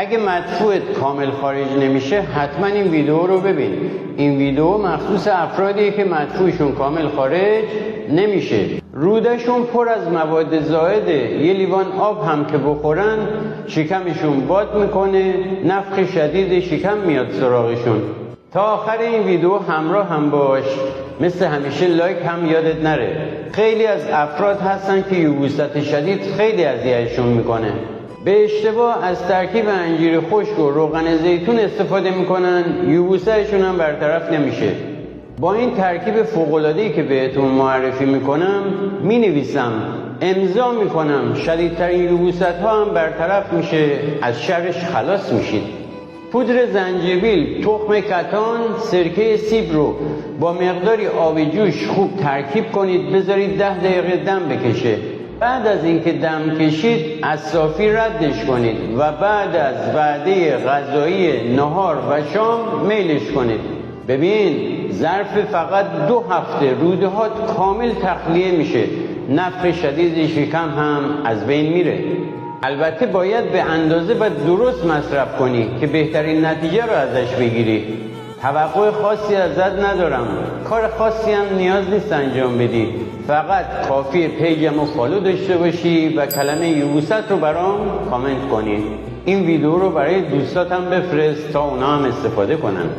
اگه مدفوعت کامل خارج نمیشه حتما این ویدیو رو ببین. این ویدیو مخصوص افرادیه که مدفوعشون کامل خارج نمیشه، رودشون پر از مواد زائده، یه لیوان آب هم که بخورن شکمشون باد میکنه، نفخ شدید شکم میاد سراغشون. تا آخر این ویدیو همراه هم باش. مثل همیشه لایک هم یادت نره. خیلی از افراد هستن که یبوست شدید خیلی اذیتشون میکنه. به اشتباه از ترکیب انجیر خشک و روغن زیتون استفاده میکنن، یبوستشون هم برطرف نمیشه. با این ترکیب فوق‌العاده‌ای که بهتون معرفی میکنم مینویسم، امضا میکنم، شدیدترین یبوست ها هم برطرف میشه، از شرش خلاص میشید. پودر زنجبیل، تخم کتان، سرکه سیب رو با مقداری آب جوش خوب ترکیب کنید، بذارید 10 دقیقه دم بکشه. بعد از اینکه دم کشید از صافی ردش کنید و بعد از وعده غذایی نهار و شام میلش کنید. ببین ظرف فقط 2 هفته روده ها کامل تخلیه میشه، نفخ شدید شکم هم از بین میره. البته باید به اندازه و درست مصرف کنی که بهترین نتیجه رو ازش بگیری. توقع خاصی ازت ندارم، کار خاصی هم نیاز نیست انجام بدی، فقط کافیه پیجم رو فالو داشته باشی و کلمه یبوست رو برام کامنت کنی. این ویدیو رو برای دوستاتم بفرست تا اونا هم استفاده کنن.